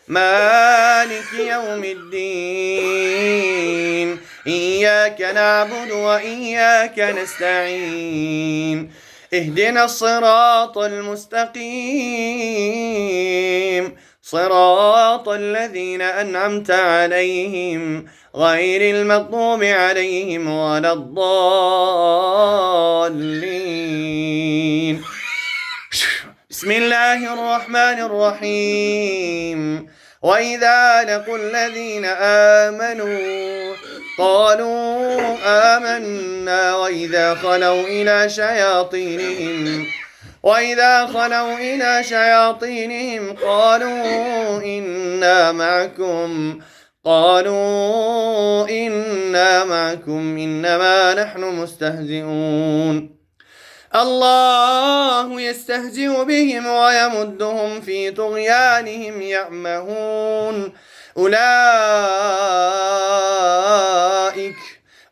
مالك يوم الدين إياك نعبد وإياك نستعين اهدنا الصراط المستقيم صراط الذين أنعمت عليهم غير المغضوب عليهم ولا الضالين. بسم الله الرحمن الرحيم. وإذا لقوا الذين آمنوا قالوا آمنا وإذا خلوا إلى شياطينهم قالوا إنا معكم إنما نحن مستهزئون. الله يستهزئ بهم ويمدهم في طغيانهم يعمهون.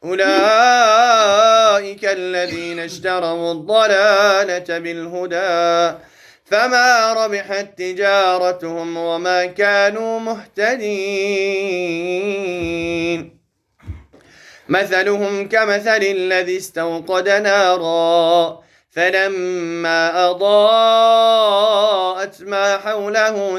أولئك الذين اشتروا الضلالة بالهدى فما ربحت تجارتهم وما كانوا مهتدين. مثلهم كمثل الذي استوقد نارا فلما أضاءت ما حوله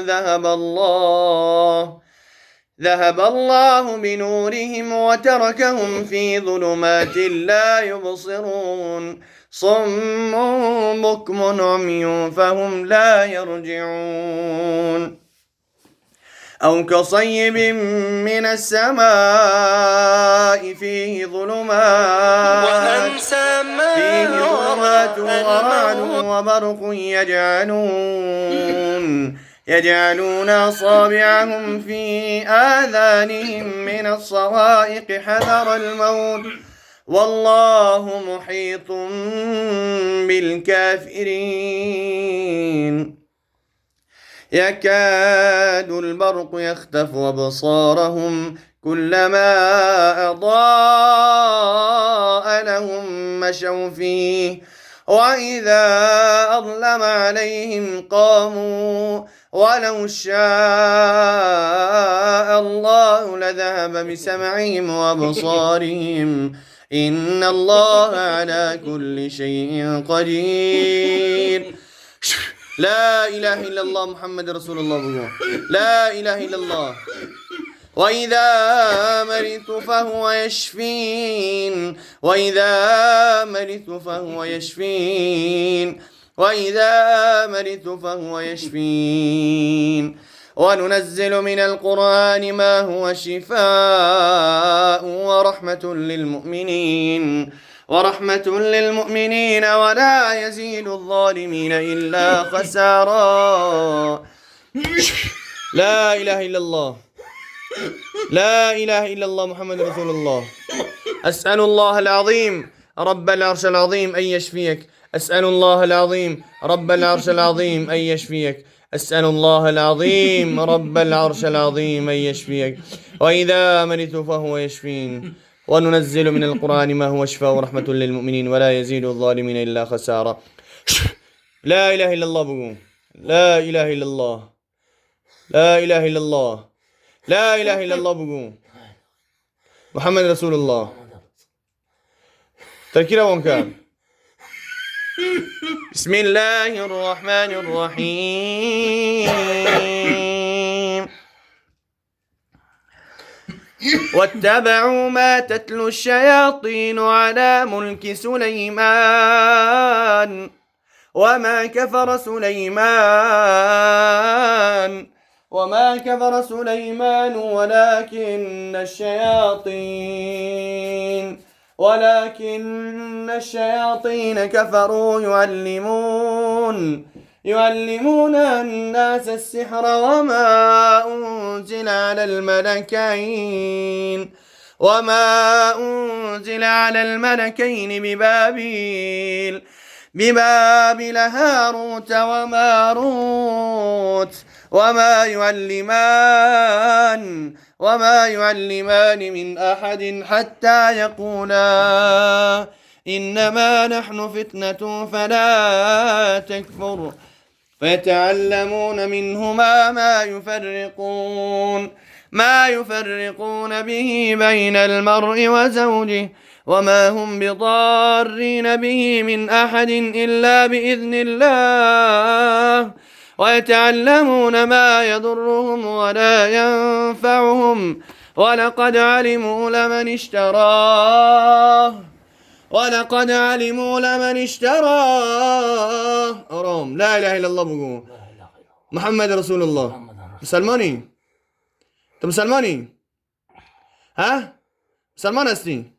ذهب الله بنورهم وتركهم في ظلمات لا يبصرون. صم بكم عمي فهم لا يرجعون. أو كصيب من السماء فيه ظلمات ورعد وبرق يجعلون أصابعهم في آذانهم من الصواعق حذر الموت والله محيط بالكافرين. يكاد البرق يخطف أبصارهم كلما أضاء لهم مشوا فيه وإذا أظلم عليهم قاموا ولو شاء الله لذهب بسمعهم وأبصارهم إن الله على كل شيء قدير. لا إله إلا الله محمد رسول الله. لا إله إلا الله. وإذا مرضت فهو يشفين وننزل من القرآن ما هو شفاء ورحمة للمؤمنين ولا يزيد الظالمين إلا خسارا. لا إله إلا الله. لا إله إلا الله محمد رسول الله. أسأل الله العظيم رب العرش العظيم أن يشفيك. أسأل الله العظيم رب العرش العظيم أن يشفيك. أسأل الله العظيم رب العرش العظيم أن يشفيك. وإذا مرضت فهو يشفين. وننزل من القرآن ما هو شفاء ورحمة للمؤمنين ولا يزيد الظالمين إلا خسارا. لا إله إلا الله بقوم. لا إله إلا الله. لا إله إلا الله. لا إله إلا الله بقوم. محمد رسول الله. تركينا وانكان. بسم الله الرحمن الرحيم. واتبعوا ما تتلو الشياطين على ملك سليمان وما كفر سليمان ولكن الشياطين كفروا يعلمون الناس السحر وما أنزل على الملكين ببابل هاروت وماروت وما يعلمان من أحد حتى يقولا إنما نحن فتنة فلا تكفر فيتعلمون منهما ما يفرقون به بين المرء وزوجه وما هم بضارين به من أحد إلا بإذن الله ويتعلمون ما يضرهم ولا ينفعهم ولقد علموا لمن اشتراه أرام لا إله إلا الله بقول محمد رسول الله مسلماني تو مسلمانی؟ ها؟ مسلمان هستی؟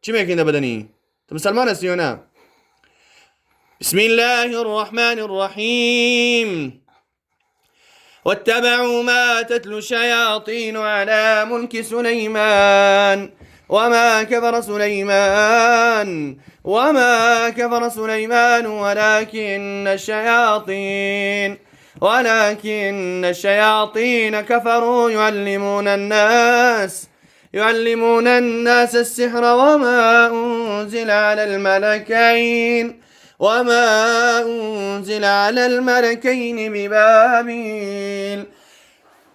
چی میکنی در بدنی؟ تو مسلمان هستی یا نه؟ بسم الله الرحمن الرحيم واتبعوا ما تتلو الشياطين على ملك سليمان وما كفر سليمان ولكن الشياطين كفروا يعلمون الناس السحر وما أنزل على الملكين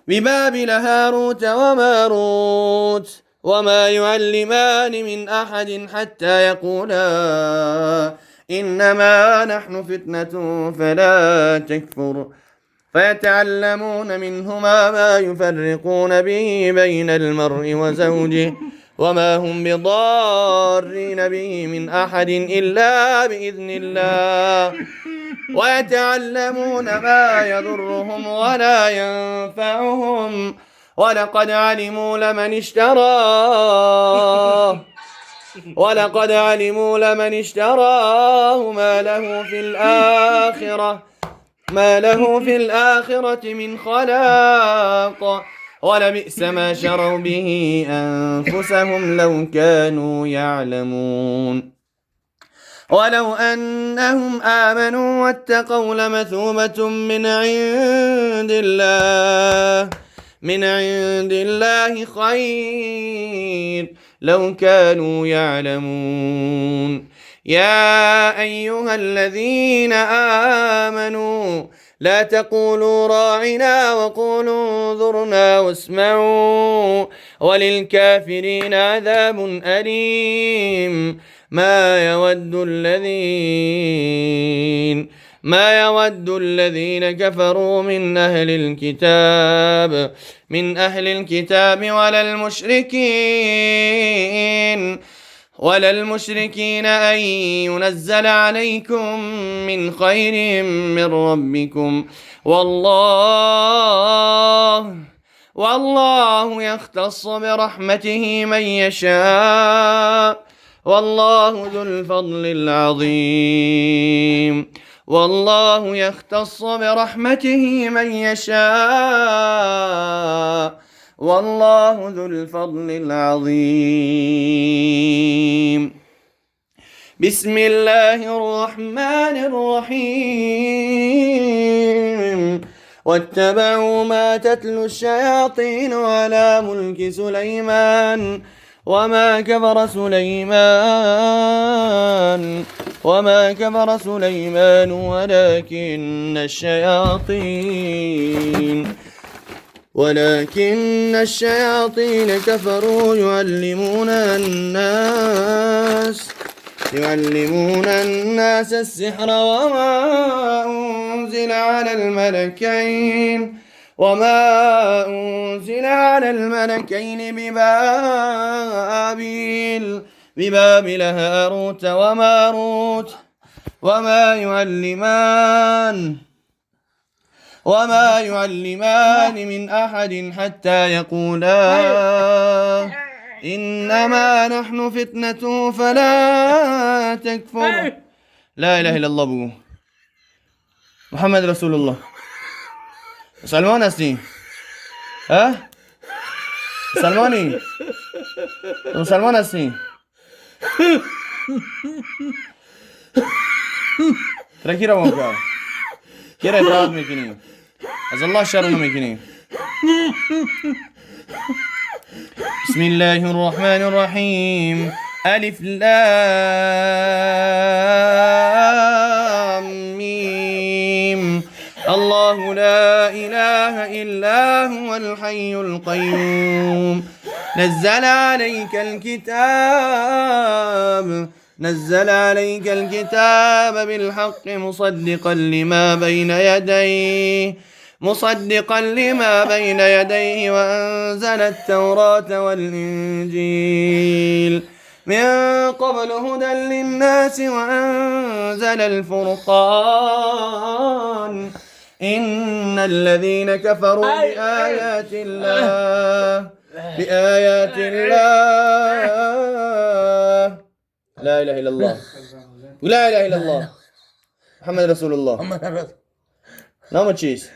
ببابل هاروت وماروت وما يعلمان من أحد حتى يقولا إنما نحن فتنة فلا تكفر فيتعلمون منهما ما يفرقون به بين المرء وزوجه وما هم بضارين به من أحد إلا بإذن الله ويتعلمون ما يضرهم ولا ينفعهم ولقد علموا لمن اشتراه ما له في الآخرة من خلاق ولبئس ما شروا به أنفسهم لو كانوا يعلمون ولو أنهم آمنوا واتقوا لمثوبة من عند الله خير لو كانوا يعلمون يا أيها الذين آمنوا لا تقولوا راعنا وقولوا انظرنا واسمعوا وللكافرين عذاب أليم ما يود الذين كفروا من أهل الكتاب ولا المشركين أن ينزل عليكم من خير من ربكم والله يختص برحمته من يشاء والله ذو الفضل العظيم والله يختص برحمته من يشاء والله ذو الفضل العظيم بسم الله الرحمن الرحيم واتبعوا ما تتلو الشياطين على ملك سليمان وما كفر سليمان ولكن الشياطين كفروا يعلمون الناس السحر وما أنزل على الملكين ببابل هاروت وماروت وما يعلمان من أحد حتى يقولا إنما نحن فتنة فلا تكفر لا إله إلا الله بقول محمد رسول الله سلمان هستی؟ ها؟ سلمانی؟ تو سلمان هستی؟ ترکی رو ممکن کی را اطاعت میکنی؟ از الله شر نمیکنی. بسم الله الرحمن الرحيم ألف لام ميم الله لا إله إلا هو الحي القيوم نزل عليك الكتاب بالحق مصدقا لما بين يديه وأنزل التوراة والإنجيل من قبل هدى للناس وأنزل الفرقان إن الذين كفروا بآيات الله لا إله إلا الله لا إله إلا الله محمد رسول الله نام تشيز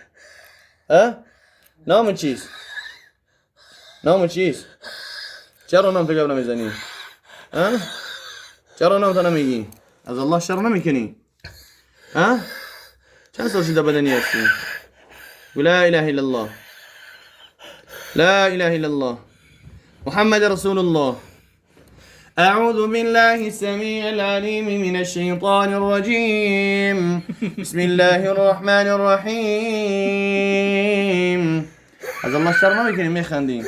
نام تشيز چرا نام تجاوب نمیزنی چرا نام نمیگی از الله شر نمیکنی چند سال شده بدنی هستی لا إله إلا الله لا إله إلا الله محمد رسول الله أعوذ بالله السميع العليم من الشيطان الرجيم بسم الله الرحمن الرحيم از الله شر نمیکنی میخندی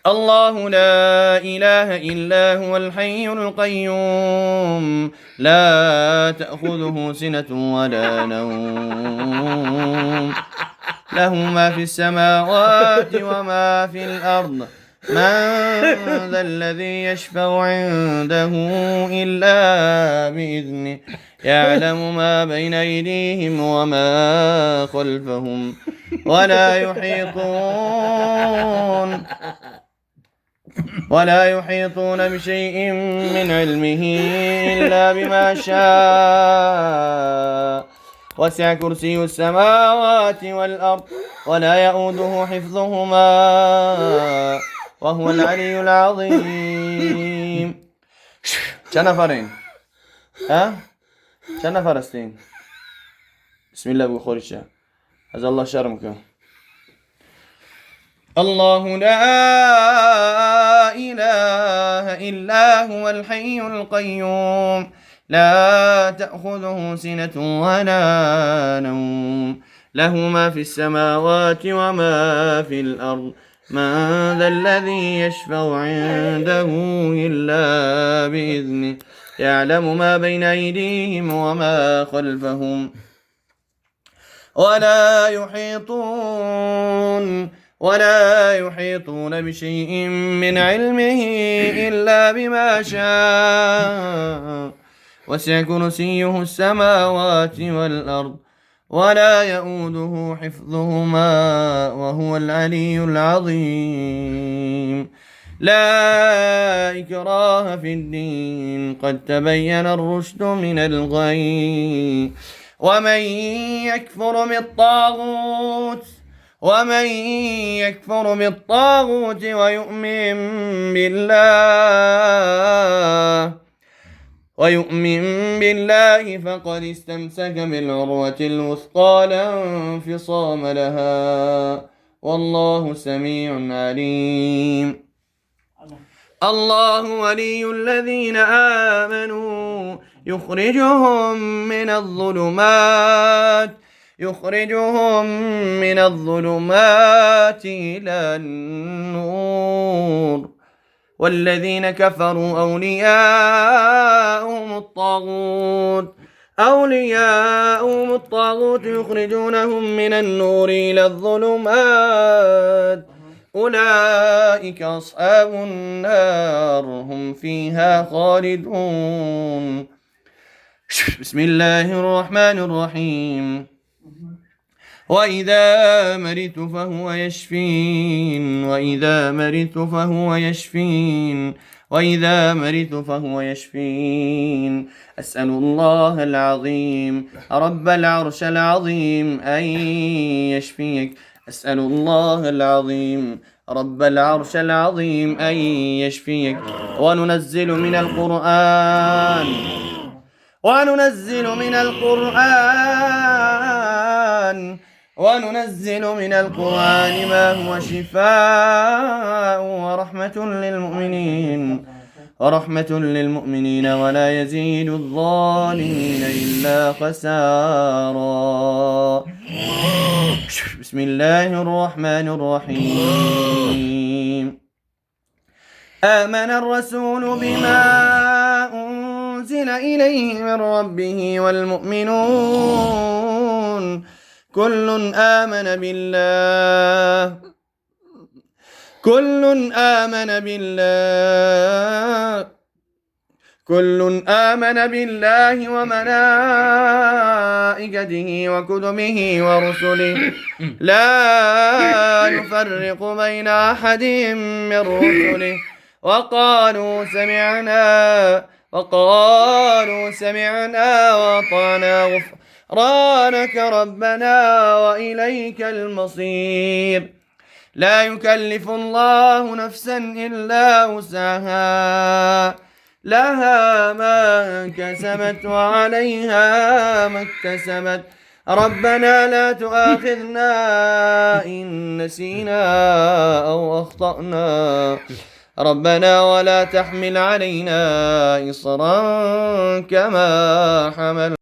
الله لا إله إلا هو الحي القيوم لا تأخذه سنة ولا نوم له ما في السماوات وما في الأرض من ذا الذي يشفع عنده إلا بإذنه يعلم ما بين أيديهم وما خلفهم ولا يحيطون بشيء من علمه إلا بما شاء وسع كرسي السماوات والأرض ولا يؤوده حفظهما وهو العلي العظيم چند نفرین؟ چند نفر هستین؟ بسم الله بخوری شه از الله شرم کن الله لا إله إلا هو الحي القيوم لا تأخذه سنة ولا نوم له ما في السماوات وما في الأرض من ذا الذي يشفع عنده إلا بإذنه يعلم ما بين أيديهم وما خلفهم ولا يحيطون بشيء من علمه إلا بما شاء وسع كرسيه السماوات والأرض ولا يؤوده حفظهما وهو العلي العظيم لا إكراه في الدين قد تبين الرشد من الغي ومن يكفر بالطاغوت ويؤمن بالله فقد استمسك بالعروة الوثقى لا انفصام لها والله سميع عليم الله ولي الذين آمنوا يخرجهم من الظلمات إلى النور والذين كفروا أولياءهم الطاغوت يخرجونهم من النور إلى الظلمات أولئك أصحاب النار هم فيها خالدون بسم الله الرحمن الرحيم وإذا مرضت فهو يشفين أسأل الله العظيم رب العرش العظيم أن يشفيك أسأل الله العظيم رب العرش العظيم أن يشفيك وننزل من القرآن ما هو شفاء ورحمة للمؤمنين ورحمة للمؤمنين ولا يزيد الظالمين إلا خسارا. بسم الله الرحمن الرحيم. آمن الرسول بما أنزل إليه من ربه والمؤمنون كل آمن بالله وملائكته وكتبه ورسله لا نفرق بين أحد من رسله وقالوا سمعنا وأطعنا غفرانك ربنا وإليك المصير. لا يكلف الله نفسا إلا وسعها لها ما كسبت وعليها ما اكتسبت ربنا لا تؤاخذنا إن نسينا أو أخطأنا ربنا ولا تحمل علينا إصرا كما حمل